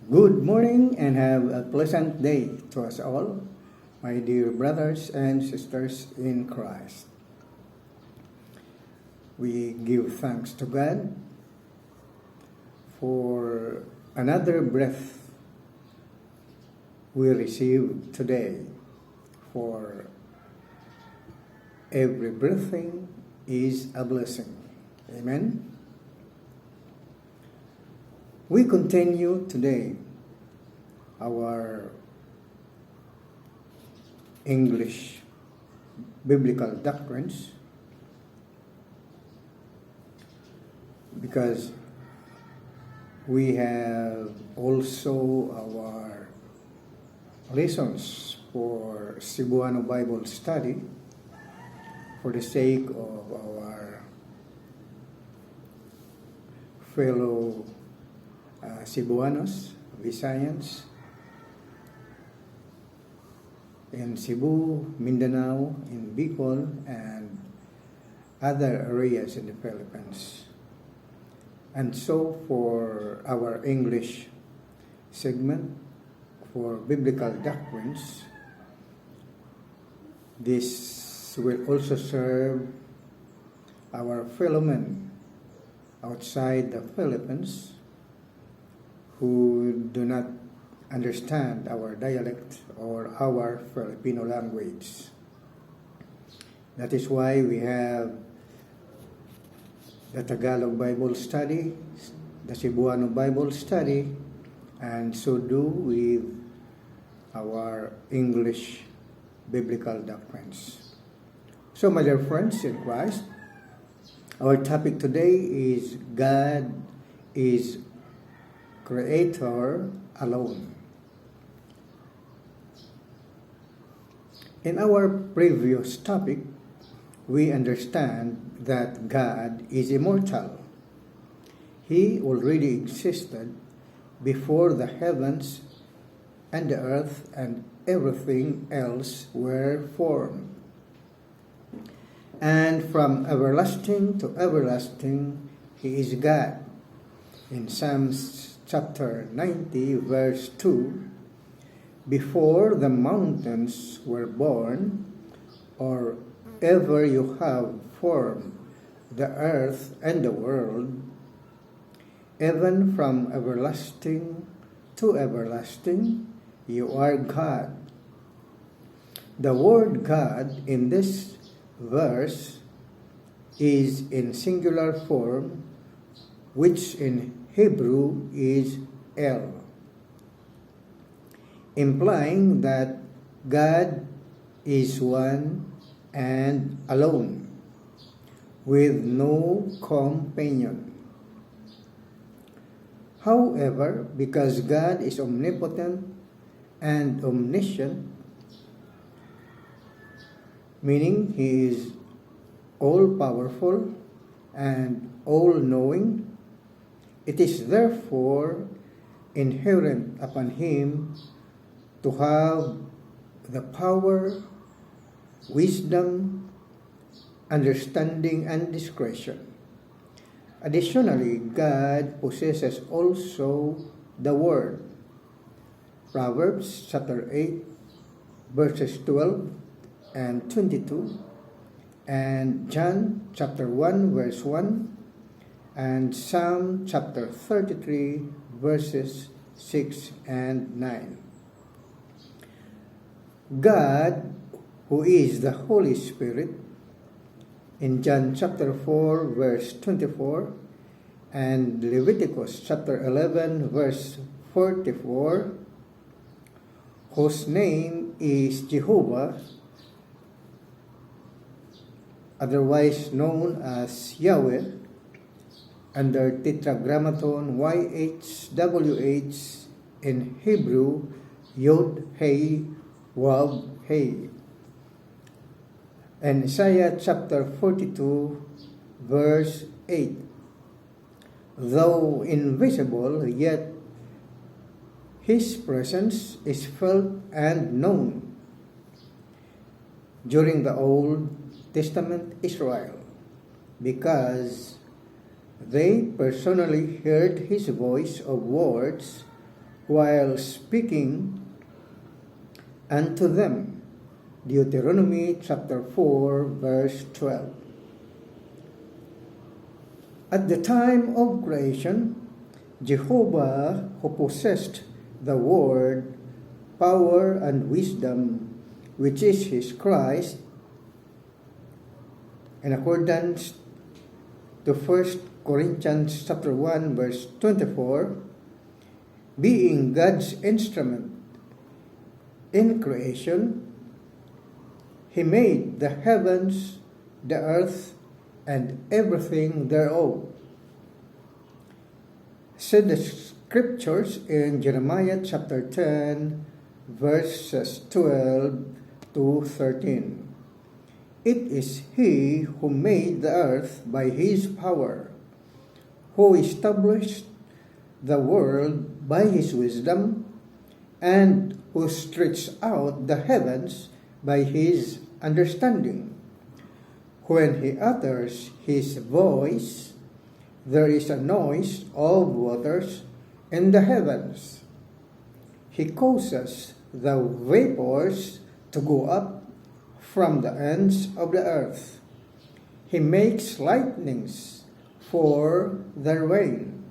Good morning and have a pleasant day to us all, my dear brothers and sisters in Christ. We give thanks to God for another breath we receive today. For every breathing is a blessing. Amen. We continue today our English biblical doctrines because we have also our lessons for Cebuano Bible study for the sake of our fellow Cebuanos, Visayans, in Cebu, Mindanao, in Bicol, and other areas in the Philippines. And so for our English segment for biblical doctrines, this will also serve our fellow men outside the Philippines who do not understand our dialect or our Filipino language. That is why we have the Tagalog Bible study, the Cebuano Bible study, and so do with our English biblical doctrines. So, my dear friends in Christ, our topic today is God is Creator alone. In our previous topic, we understand that God is immortal. He already existed before the heavens and the earth and everything else were formed. And from everlasting to everlasting, He is God. In Psalms chapter 90, verse 2, before the mountains were born, or ever you have formed the earth and the world, even from everlasting to everlasting, you are God. The word God in this verse is in singular form, which in Hebrew is El, implying that God is one and alone, with no companion. However, because God is omnipotent and omniscient, meaning He is all-powerful and all-knowing, it is therefore inherent upon Him to have the power, wisdom, understanding, and discretion. Additionally, God possesses also the Word. Proverbs chapter 8, verses 12 and 22, and John chapter 1, verse 1, and Psalm chapter 33, verses 6 and 9. God, who is the Holy Spirit, in John chapter 4, verse 24, and Leviticus chapter 11, verse 44, whose name is Jehovah, otherwise known as Yahweh, under Tetragrammaton YHWH, in Hebrew, Yod Hey Wav Hey. And Isaiah chapter 42, verse 8. Though invisible, yet His presence is felt and known. During the Old Testament Israel, because they personally heard His voice of words while speaking unto them. Deuteronomy chapter 4, verse 12. At the time of creation, Jehovah, who possessed the word, power, and wisdom, which is his Christ, in accordance to 1 Corinthians chapter 1, verse 24, being God's instrument in creation, he made the heavens, the earth, and everything thereof. Said the scriptures in Jeremiah chapter 10, verses 12 to 13. It is he who made the earth by his power, who established the world by his wisdom, and who stretched out the heavens by his understanding. When he utters his voice, there is a noise of waters in the heavens. He causes the vapors to go up from the ends of the earth. He makes lightnings for the rain,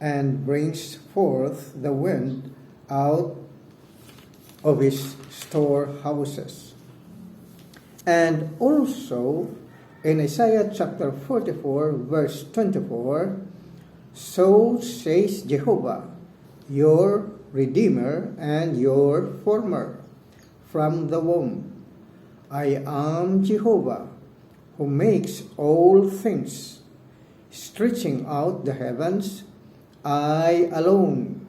and brings forth the wind out of his storehouses. And also in Isaiah chapter 44, verse 24, so says Jehovah, your Redeemer and your Former, from the womb. I am Jehovah, who makes all things, stretching out the heavens, I alone,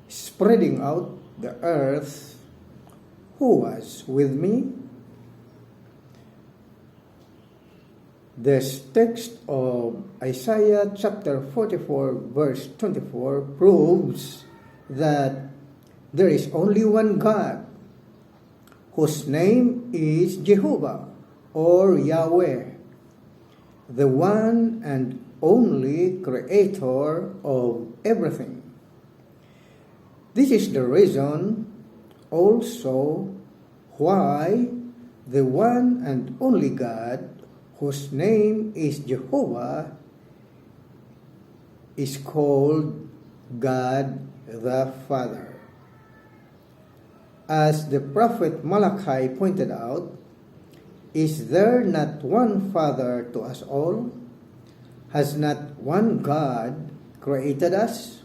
spreading out the earth. Who was with me? This text of Isaiah chapter 44, verse 24 proves that there is only one God, whose name is Jehovah or Yahweh, the one and only creator of everything. This is the reason also why the one and only God, whose name is Jehovah, is called God the Father. As the prophet Malachi pointed out, is there not one Father to us all? Has not one God created us?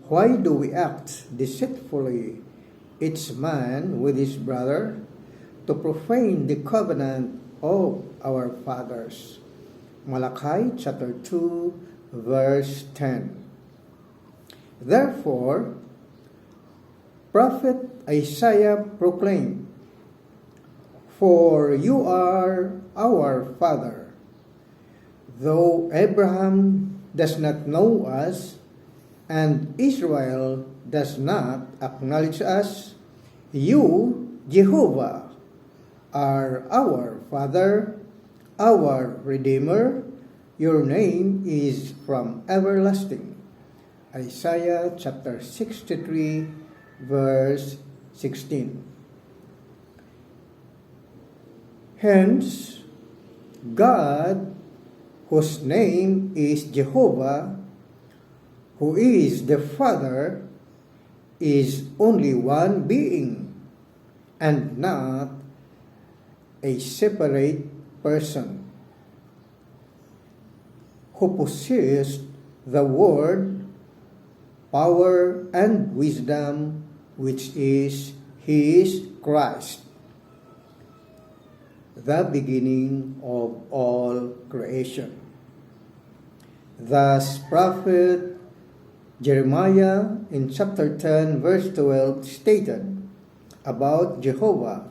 Why do we act deceitfully, each man with his brother, to profane the covenant of our fathers? Malachi chapter 2, verse 10. Therefore, prophet Isaiah proclaimed, for you are our father. Though Abraham does not know us, and Israel does not acknowledge us, you, Jehovah, are our Father, our Redeemer. Your name is from everlasting. Isaiah chapter 63, verse 16. Hence, God, whose name is Jehovah, who is the Father, is only one being, and not a separate person, who possessed the word, power, and wisdom, which is his Christ, the beginning of all creation. Thus, prophet Jeremiah in chapter 10, verse 12 stated about Jehovah,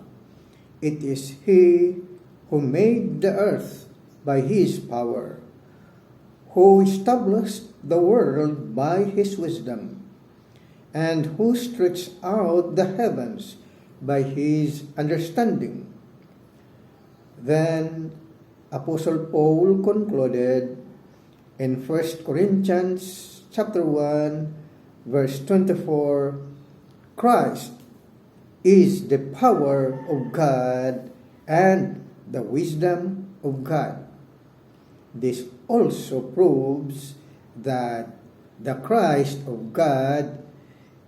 it is he who made the earth by his power, who established the world by his wisdom, and who stretched out the heavens by his understanding. Then Apostle Paul concluded in 1 Corinthians chapter 1, verse 24, Christ is the power of God and the wisdom of God. This also proves that the Christ of God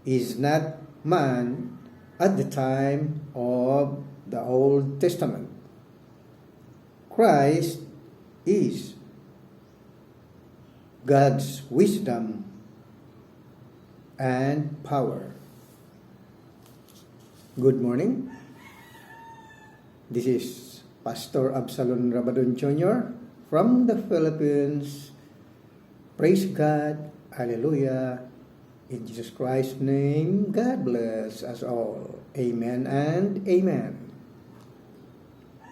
is not man at the time of the Old Testament. Christ is God's wisdom and power. Good morning. This is Pastor Absalon Rabadon Jr. from the Philippines. Praise God. Hallelujah. In Jesus Christ's name, God bless us all. Amen and amen.